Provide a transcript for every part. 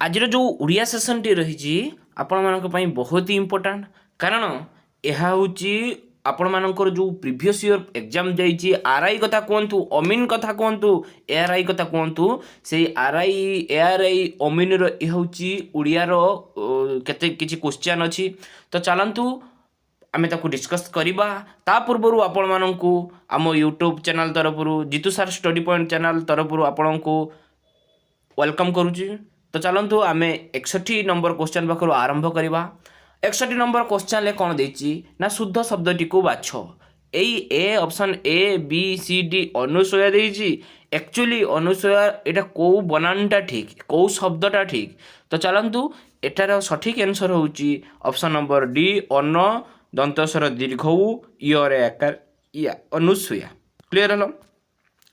आजिर जो Odia session T रही आपण मान बहुत ही इम्पोर्टाट कारण यह हूँ आपण मानकर जो प्रीवियस ईयर एग्जाम जाइए आरआई कथा कहतु अमीन कथा कहतु एआरआई कथा कहतु से आरआई एआरआई अमीन यह हूँ ओडियार केते किछि क्वेश्चन अच्छी तो चलतु आमे ताकू डिस्कस करवा ता पूर्व आपण मानू आम यूट्यूब चैनल तरफ जीतू सार स्टडी पॉइंट चैनल तरफ आपण को वेलकम करुच्ची। तो चलतु आमे 61 नंबर क्वेश्चन पाखर आरंभ करवा। 61 नंबर क्वेश्चन ले कौन देछि ना शुद्ध शब्दटी को बाछ एई ए option A B C D अनुसया देछि एक्चुअली अनुसया एटा को बनानटा ठीक को शब्दटा ठीक। तो चलतु एटार सठिक आंसर होछि ऑप्शन नंबर डी अन्न दंतस्वर दीर्घ ईयर आकार या अनुसया। Clear hello.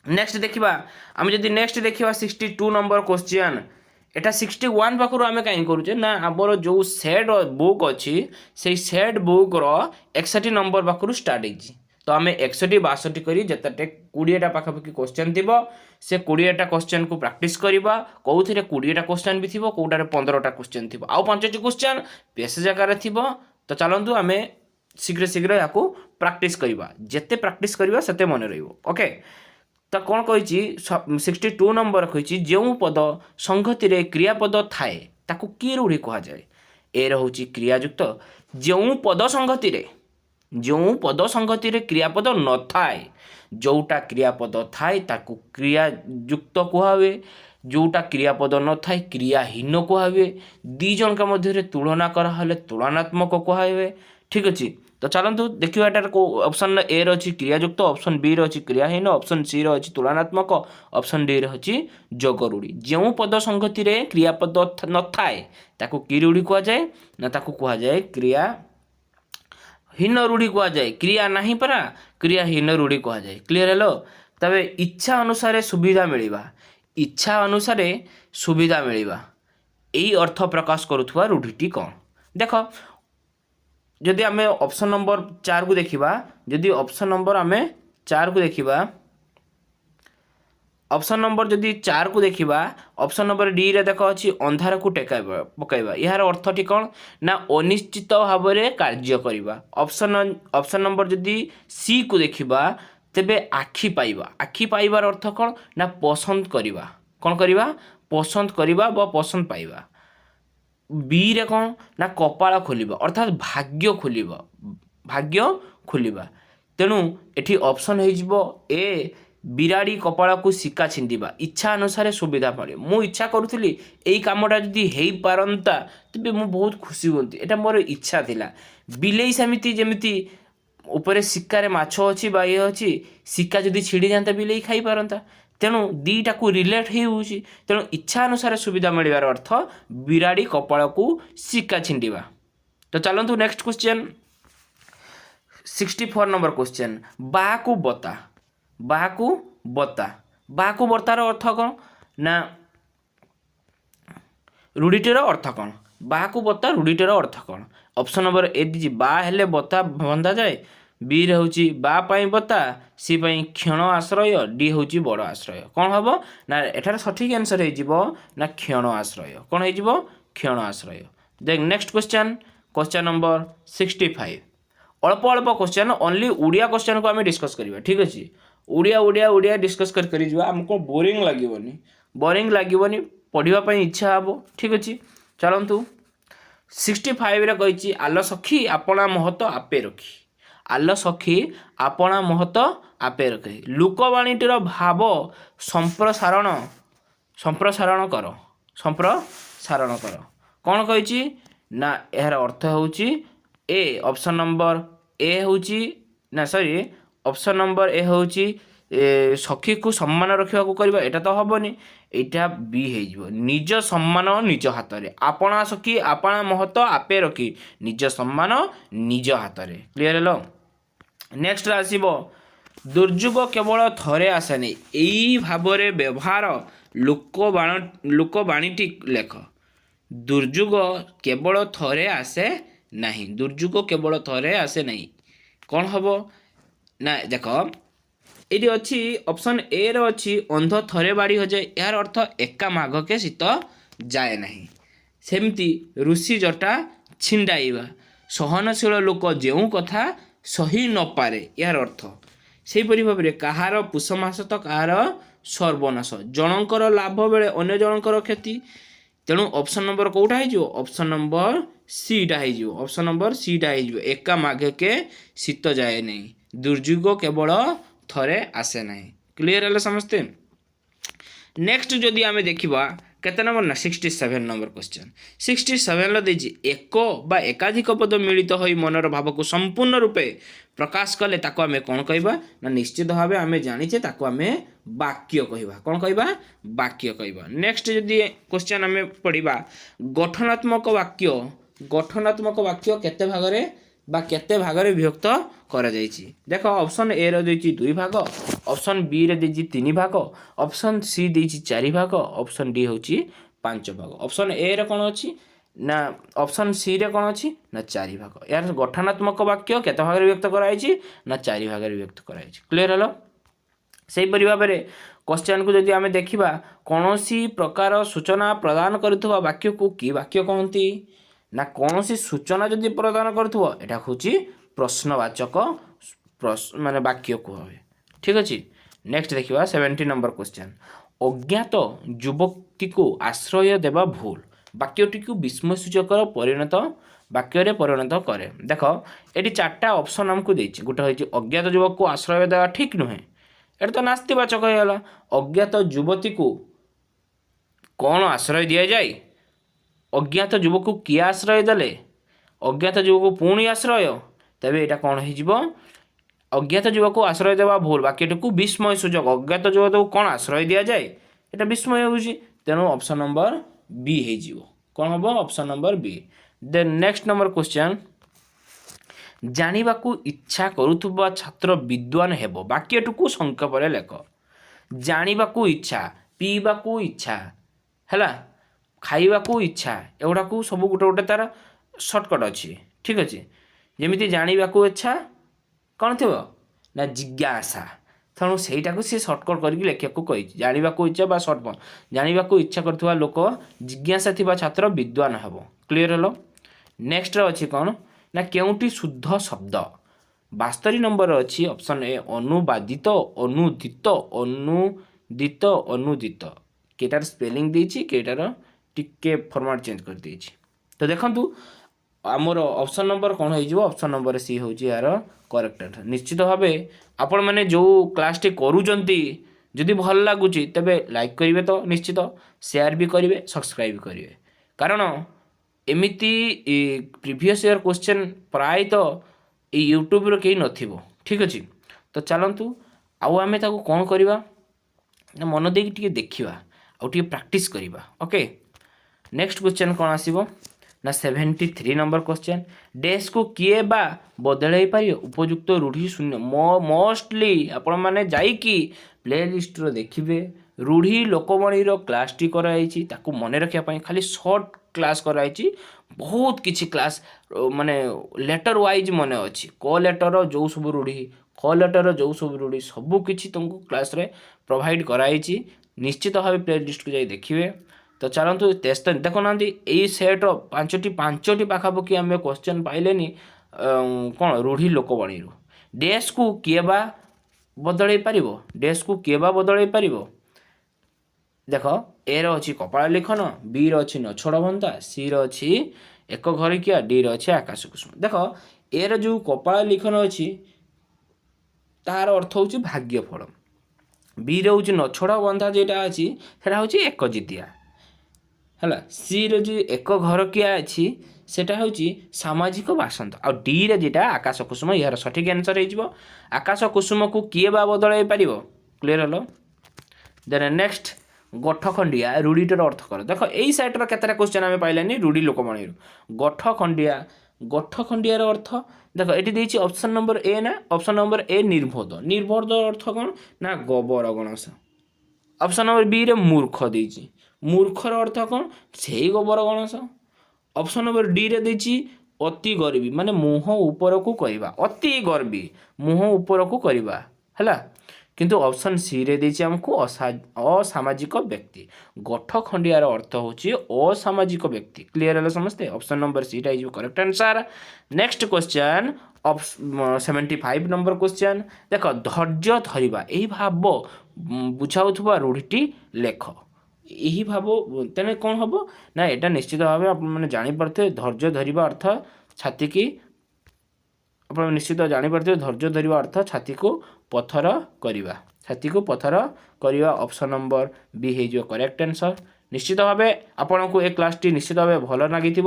नेक्स्ट देखिबा आम जदि नेक्स्ट देखिबा 62 नंबर क्वेश्चन एटा 61 पाखरु आमे काई करूचे ना हमर जो सेट बुक अछि से सेट बुक रो 61 नंबर पाखरु स्टार्ट हेछि। तो आमे 61 62 करी जतटे 20 टा पाखापाखि क्वेश्चन थिबो से 20 टा क्वेश्चन को प्रैक्टिस करबा कोउथिरे 20 टा क्वेश्चन भी थिबो कोउटारे 15 टा क्वेश्चन थिबो आउ 5 टी क्वेश्चन पेस जगह रे थिबो। तो चलंतु आमे शीघ्र शीघ्र याको प्रैक्टिस करबा जेते प्रैक्टिस करबा सेते मन रहइबो। ओके तो कौन कही 62 नंबर कही जो पद संगति रे क्रियापद थाए ताकू कि रूढ़ी कह जाए ए रोचे क्रियायुक्त जो पद संगति रे क्रियापद न थाए जोटा क्रियापद थाए ताकू क्रियायुक्त कहुए जोटा क्रियापद न थाए क्रियाहीन कहुए दी जन का मध्य तुलना कराले तुलनात्मक कहुए। ठीक अच्छे। तो चलतु देखिए एटार को ऑप्शन ए रही क्रियायुक्त ऑप्शन बी रही क्रियाहीन ऑप्शन सी रही तुलनात्मक ऑप्शन डी रही जोग रूढ़ी जो पद संगति रे क्रियापद न थाए ताकू कि रूढ़ी कह जाए ना ताकू कह जाए क्रियाहीन रूढ़ी कह जाए क्रिया नहीं परा क्रियाहीन रूढ़ी कह जाए। Clear hello. तबे इच्छा अनुसार सुविधा मिलवा इच्छा अनुसार सुविधा मिलवा यही अर्थ प्रकाश करुवा रूढ़ीटी कौन देख जदि आमे ऑप्शन नंबर 4 को देखिबा जदि ऑप्शन नंबर आमे 4 को देखिबा ऑप्शन नंबर जदि 4 को देखिबा ऑप्शन नंबर डी रे देखो अछि अंधार को टेकाइबा पकाइबा यार अर्थ टी कोन ना अनिश्चित भाव रे कार्य करिबा। ऑप्शन नंबर जदि सी को देखिबा तेबे आखि पाइबार अर्थ कोन ना पसंद करिबा कोन करिबा पसंद करिबा व पसंद पाइबा। बी रे कौन ना कपाल खोलिबा अर्थात भाग्य खोलिबा तेणु एठी ऑप्शन हो ए बिराड़ी कपाल को सिक्का छिंडिबा इच्छा अनुसार सुविधा पड़े मु इच्छा करुली यही कामटा जदि हो पारंता तेबे मु बहुत खुशी होती एटा मोर इच्छा थिला। बिलेई सेमिति जेमिति ऊपर सिक्कार माछ अच्छी बा ये अच्छी सिक्का जदि छिड़ी जाता बिलेई खाई पारंता तेणु दीटा को रिलेट होउछि तेणु इच्छा अनुसार सुविधा मिलवार अर्थ बिराड़ी कपाल को सिक्का छिंडिबा। तो चलतु नेक्स्ट क्वेश्चन 64 नंबर क्वेश्चन बाकू बत्तार अर्थ कौन ना रूढ़ीटर अर्थ कौन बाकू बत्ता रूढ़ीटर अर्थ कौन। ऑप्शन नंबर ए दीजिए बा हेले बत्ता बंधा जाए बी रोचे बा पाई बता सी पाई क्षण आश्रय डी हूँ बड़ आश्रय कौन हम ना एठार सठिक आंसर हो ना क्षण आश्रय कौन हो क्षण आश्रय। देख नेक्स्ट क्वेश्चन नंबर 65 अल्प अल्प क्वेश्चन ओनली ओडिया क्वेश्चन को आम डिस्कस करवा। ठीक अच्छे ओडिया डिस्कस कर आमको बोरिंग लगनी पढ़ाई इच्छा हे। ठीक अच्छे। चलतु 65 रे कही आल सखी आपणा महत आपे रखी आल सखी आपणा महत आपे रखे लोकवाणीटीर भाव संप्रसारण कर कौन कही ना यार अर्थ होची ए ऑप्शन नंबर ए होची ना सॉरी ऑप्शन नंबर ए होची सखी को सम्मान रखा करवा एटा तो हेनी एटा बी हो निज सम्मान निज हाथ में आपणा सखी आपणा महत आपे रखी निज सम्मान निज हाथ में। Clear hello. नेक्स्ट आसीबो दुर्योग केवल थरे आसेनी यही भाव में व्यवहार लोकवाणीटी लेख दुर्योग केवल थरे आसे नहीं दुर्योग केवल थरे आसे नहीं कौन हम ना देख ये अच्छी ऑप्शन ए रो अच्छी अंध थरे बाड़ी हो जाए यार अर्थ एका माघ के शीत जाए नहीं ସେମିତି ଋଷି ଜଟା ଛିଣ୍ଡାଇବା। ସହନଶୀଳ ଲୋକ ଯେଉଁ କଥା ସହି ନପାରେ ଏହାର ଅର୍ଥ। ସେହିପରି ଭାବରେ କାହାର ପୁଷ ମାସ ତ କାହାର ସର୍ବନାଶ। ଜଣଙ୍କର ଲାଭ ବେଳେ ଅନ୍ୟ ଜଣଙ୍କର କ୍ଷତି। ତେଣୁ ଅପସନ୍ ନମ୍ବର କେଉଁଟା ହେଇଯିବ? ଅପସନ୍ ନମ୍ବର ସିଟା ହେଇଯିବ। ଅପସନ୍ ନମ୍ବର ସିଟା ହେଇଯିବ। ଏକା ମାଘେକେ ଶୀତ ଯାଏ ନାହିଁ, ଦୁର୍ଯୋଗ କେବଳ ଥରେ ଆସେ ନାହିଁ। କ୍ଲିୟର ହେଲେ ସମସ୍ତେ? ନେକ୍ସଟ ଯଦି ଆମେ ଦେଖିବା କେତେ ନମ୍ବର ନା 67 ନମ୍ବର କ୍ୱେଶ୍ଚନ୍। 67 ଦେଇଛି ଏକ ବା ଏକାଧିକ ପଦ ମିଳିତ ହୋଇ ମନର ଭାବକୁ ସମ୍ପୂର୍ଣ୍ଣ ରୂପେ ପ୍ରକାଶ କଲେ ତାକୁ ଆମେ କ'ଣ କହିବା? ନା ନିଶ୍ଚିତ ଭାବେ ଆମେ ଜାଣିଛେ ତାକୁ ଆମେ ବାକ୍ୟ କହିବା। କ'ଣ କହିବା? ବାକ୍ୟ କହିବା। ନେକ୍ସଟ ଯଦି କ୍ୱେଶ୍ଚନ୍ ଆମେ ପଢ଼ିବା ଗଠନାତ୍ମକ ବାକ୍ୟ। ଗଠନାତ୍ମକ ବାକ୍ୟ କେତେ ଭାଗରେ ବା କେତେ ଭାଗରେ ବିଭକ୍ତ କରାଯାଇଛି? ଦେଖ ଅପସନ୍ ଏ ର ଦେଇଛି 2 ଭାଗ, ଅପସନ୍ ବି ରେ ଦେଇଛି 3 ଭାଗ, ଅପସନ୍ ସି ଦେଇଛି 4 ଭାଗ, ଅପସନ୍ ଡି ହେଉଛି 5 ଭାଗ। ଅପସନ୍ ଏ ରେ କ'ଣ ଅଛି ନା ଅପସନ୍ ସି ରେ କ'ଣ ଅଛି ନା 4 ଭାଗ। ଏହାର ଗଠନାତ୍ମକ ବାକ୍ୟ କେତେ ଭାଗରେ ବିଭକ୍ତ କରାଯାଇଛି? ନା 4 ଭାଗରେ ବିଭକ୍ତ କରାଯାଇଛି। କ୍ଲିୟର ହେଲା? ସେହିପରି ଭାବରେ କ୍ୱେଶ୍ଚନ୍କୁ ଯଦି ଆମେ ଦେଖିବା କୌଣସି ପ୍ରକାର ସୂଚନା ପ୍ରଦାନ କରୁଥିବା ବାକ୍ୟକୁ କି ବାକ୍ୟ କହନ୍ତି? ନା କୌଣସି ସୂଚନା ଯଦି ପ୍ରଦାନ କରୁଥିବ ଏଟା ହେଉଛି ପ୍ରଶ୍ନବାଚକ ମାନେ ବାକ୍ୟ କୁହାହୁଏ। ଠିକ୍ ଅଛି। ନେକ୍ସଟ ଦେଖିବା 70 ନମ୍ବର କ୍ୱେଶ୍ଚନ୍। ଅଜ୍ଞାତ ଯୁବତୀକୁ ଆଶ୍ରୟ ଦେବା ଭୁଲ ବାକ୍ୟଟିକୁ ବିସ୍ମୟସୂଚକର ବାକ୍ୟରେ ପରିଣତ କରେ। ଦେଖ ଏଠି 4ଟା ଅପସନ୍ ଆମକୁ ଦେଇଛି। ଗୋଟେ ହେଉଛି ଅଜ୍ଞାତ ଯୁବକକୁ ଆଶ୍ରୟ ଦେବା ଠିକ୍ ନୁହେଁ, ଏଟା ତ ନାସ୍ତିବାଚକ ହେଇଗଲା। ଅଜ୍ଞାତ ଯୁବତୀକୁ କ'ଣ ଆଶ୍ରୟ ଦିଆଯାଏ? ଅଜ୍ଞାତ ଯୁବକକୁ କିଏ ଆଶ୍ରୟ ଦେଲେ? ଅଜ୍ଞାତ ଯୁବକକୁ ପୁଣି ଆଶ୍ରୟ, ତେବେ ଏଇଟା କ'ଣ ହେଇଯିବ? ଅଜ୍ଞାତ ଯୁବକକୁ ଆଶ୍ରୟ ଦେବା ଭୁଲ ବାକ୍ୟଟିକୁ ବିସ୍ମୟ ସୂଚକ। ଅଜ୍ଞାତ ଯୁବକକୁ କ'ଣ ଆଶ୍ରୟ ଦିଆଯାଏ? ଏଟା ବିସ୍ମୟ ହେଉଛି। ତେଣୁ ଅପସନ୍ ନମ୍ବର ବି ହେଇଯିବ। କ'ଣ ହେବ? ଅପସନ୍ ନମ୍ବର ବି। ଦେନ୍ ନେକ୍ସଟ ନମ୍ବର କ୍ୱେଶ୍ଚନ୍। ଜାଣିବାକୁ ଇଚ୍ଛା କରୁଥିବା ଛାତ୍ର ବିଦ୍ୱାନ ହେବ ବାକ୍ୟଟିକୁ ସଂକ୍ଷେପରେ ଲେଖ। ଜାଣିବାକୁ ଇଚ୍ଛା, ପିଇବାକୁ ଇଚ୍ଛା, ହେଲା, ଖାଇବାକୁ ଇଚ୍ଛା, ଏଗୁଡ଼ାକୁ ସବୁ ଗୋଟେ ଗୋଟେ ତାର ସର୍ଟକଟ୍ ଅଛି। ଠିକ୍ ଅଛି। ଯେମିତି ଜାଣିବାକୁ ଇଚ୍ଛା କ'ଣ ଥିବ ନା ଜିଜ୍ଞାସା, ତେଣୁ ସେଇଟାକୁ ସେ ସର୍ଟକଟ୍ କରିକି ଲେଖିବାକୁ କହିଛି। ଜାଣିବାକୁ ଇଚ୍ଛା ବା ସର୍ଟକଟ୍, ଜାଣିବାକୁ ଇଚ୍ଛା କରୁଥିବା ଲୋକ, ଜିଜ୍ଞାସା ଥିବା ଛାତ୍ର ବିଦ୍ୱାନ ହେବ। କ୍ଲିୟର ହେଲା? ନେକ୍ସଟ ଅଛି କ'ଣ ନା କେଉଁଟି ଶୁଦ୍ଧ ଶବ୍ଦ? 72 ନମ୍ବର ଅଛି ଅପସନ୍ ଏ ଅନୁବାଦିତ, ଅନୁଦିତ, ଅନୁଦିତ, ଅନୁଦିତ। କେଟାର ସ୍ପେଲିଂ ଦେଇଛି, କେଟାର ଟିକେ ଫର୍ମାଟ୍ ଚେଞ୍ଜ କରିଦେଇଛି। ତ ଦେଖନ୍ତୁ ଆମର ଅପସନ୍ ନମ୍ବର କ'ଣ ହେଇଯିବ? ଅପସନ୍ ନମ୍ବର ସି ହେଉଛି ଏହାର କରେକ୍ଟ ଆନ୍ସର। ନିଶ୍ଚିତ ଭାବେ ଆପଣମାନେ ଯେଉଁ କ୍ଲାସ୍ଟି କରୁଛନ୍ତି ଯଦି ଭଲ ଲାଗୁଛି ତେବେ ଲାଇକ୍ କରିବେ ତ ନିଶ୍ଚିତ, ସେୟାର ବି କରିବେ, ସବସ୍କ୍ରାଇବ୍ କରିବେ। କାରଣ ଏମିତି ପ୍ରିଭିୟସ୍ ଇୟର୍ କ୍ୱେଶ୍ଚନ୍ ପ୍ରାୟତଃ ଏଇ ୟୁଟ୍ୟୁବ୍ରେ କେହି ନଥିବ। ଠିକ୍ ଅଛି। ତ ଚାଲନ୍ତୁ ଆଉ ଆମେ ତାକୁ କ'ଣ କରିବା ନା ମନ ଦେଇକି ଟିକେ ଦେଖିବା ଆଉ ଟିକେ ପ୍ରାକ୍ଟିସ୍ କରିବା। ଓକେ। ନେକ୍ସଟ କ୍ୱେଶ୍ଚନ୍ କ'ଣ ଆସିବ ନା 73 ନମ୍ବର କ୍ୱେଶ୍ଚନ୍। ଡେସ୍କୁ କିଏ ବା ବଦଳାଇ ପାରିବ? ଉପଯୁକ୍ତ ରୂଢ଼ି ଶୂନ୍ୟ। ମୋଷ୍ଟଲି ଆପଣମାନେ ଯାଇକି ପ୍ଲେ ଲିଷ୍ଟରେ ଦେଖିବେ ରୂଢ଼ି ଲୋକମଣିର କ୍ଲାସ୍ଟି କରାଯାଇଛି। ତାକୁ ମନେ ରଖିବା ପାଇଁ ଖାଲି ସର୍ଟ କ୍ଲାସ୍ କରାଯାଇଛି। ବହୁତ କିଛି କ୍ଲାସ୍ ମାନେ ଲେଟର ୱାଇଜ୍ ମନେ ଅଛି। କ ଲେଟର ଯେଉଁ ସବୁ ରୂଢ଼ି, ଖ ଲେଟର ଯେଉଁ ସବୁ ରୂଢ଼ି, ସବୁକିଛି ତୁମକୁ କ୍ଲାସ୍ରେ ପ୍ରୋଭାଇଡ଼ କରାଯାଇଛି। ନିଶ୍ଚିତ ଭାବେ ପ୍ଲେ ଲିଷ୍ଟକୁ ଯାଇ ଦେଖିବେ। ତ ଚାଲନ୍ତୁ ଦେଖୁନାହାନ୍ତି ଏଇ ସେଟ୍ର ପାଞ୍ଚଟି ପାଖାପାଖି ଆମେ କ୍ୱେଶ୍ଚନ୍ ପାଇଲେନି କ'ଣ ରୂଢ଼ି ଲୋକବାଣୀରୁ। ଡେସ୍କୁ କିଏ ବା ବଦଳାଇ ପାରିବ? ଡେସ୍କୁ କିଏ ବା ବଦଳାଇ ପାରିବ? ଦେଖ ଏ ର ଅଛି କପାଳ ଲିଖନ, ବି ର ଅଛି ନଛୋଡ଼ ବନ୍ଧା, ସି ର ଅଛି ଏକ ଘରିକିଆ, ଡି ର ଅଛି ଆକାଶ କୁସୁମ। ଦେଖ ଏ ର ଯେଉଁ କପାଳ ଲିଖନ ଅଛି ତାହାର ଅର୍ଥ ହେଉଛି ଭାଗ୍ୟ ଫଳ। ବି ର ହେଉଛି ନଛୋଡ଼ ବନ୍ଧା ଯେଟା ଅଛି ସେଟା ହେଉଛି ଏକଜିଦିଆ, ହେଲା। ସି ର ଯେଉଁ ଏକ ଘରକିଆ ଅଛି ସେଟା ହେଉଛି ସାମାଜିକ ବାସନ୍ଦ। ଆଉ ଡି ରେ ଯେଟା ଆକାଶ କୁସୁମ, ଏହାର ସଠିକ୍ ଆନ୍ସର ହେଇଯିବ। ଆକାଶ କୁସୁମକୁ କିଏ ବା ବଦଳାଇ ପାରିବ? କ୍ଲିୟର ହଲ? ଦେନ୍ ନେକ୍ସଟ ଗଠଖଣ୍ଡିଆ ରୂଢ଼ିଟିର ଅର୍ଥ କର। ଦେଖ ଏଇ ସାଇଟ୍ର କେତେଟା କ୍ୱେଶ୍ଚନ୍ ଆମେ ପାଇଲାନି ରୂଢ଼ି ଲୋକବାଣୀରୁ। ଗଠଖଣ୍ଡିଆର ଅର୍ଥ ଦେଖ ଏଠି ଦେଇଛି ଅପସନ୍ ନମ୍ବର ଏ ନା ଅପସନ୍ ନମ୍ବର ଏ ନିର୍ଭୋଧ। ନିର୍ଭୋଧ ଅର୍ଥ କ'ଣ ନା ଗୋବର ଗଣେଶ। ଅପସନ୍ ନମ୍ବର ବି ରେ ମୂର୍ଖ ଦେଇଛି। ମୂର୍ଖର ଅର୍ଥ କ'ଣ? ସେଇ ଗୋବର ଗଣେଶ। ଅପସନ୍ ନମ୍ବର ଡି ରେ ଦେଇଛି ଅତି ଗର୍ବୀ, ମାନେ ମୁହଁ ଉପରକୁ କରିବା। ଅତି ଗର୍ବୀ ମୁହଁ ଉପରକୁ କରିବା, ହେଲା। किंतु ऑप्शन सी रे देछि हमको असामाजिक व्यक्ति। गठखंडियार अर्थ होछि असामाजिक व्यक्ति। क्लियर है समझते? Option number C is correct answer. Next question 75 number question देख, धैर्य धरिबा एही भाव बुझाउथबा रूढ़ीटी लेख। यही भाव तेने कौन हम ना, यहाँ निश्चित भाव आप जानी पारे धैर्य धरिबा अर्थ छाती की, आप निश्चित जानीपारे धैर्य धरिबा अर्थ छाती को पथर करवा। छाती को पथर करवा ऑप्शन नंबर बी है करेक्ट आंसर। निश्चित भाव आपन को ए क्लास टी निश्चित भाव भल लगी।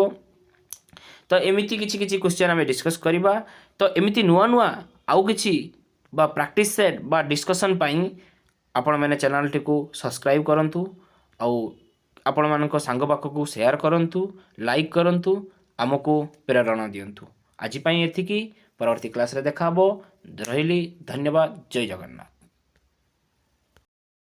तो एमती किसी क्वेश्चन आम डिस्कस करवा। तो एमती नुआ नुआ आउ किसी प्रैक्टिस सेट बा डिस्कशन पाई आपण मैंने चैनल टी को सब्सक्राइब करंतु, आउ आपण मानक सांग पाखक शेयर करंतु, लाइक करंतु, आमको प्रेरणा दियंतु। आज एतिकी, परवर्ती क्लास रे देखा हबो। रहिली, धन्यवाद। जय जगन्नाथ।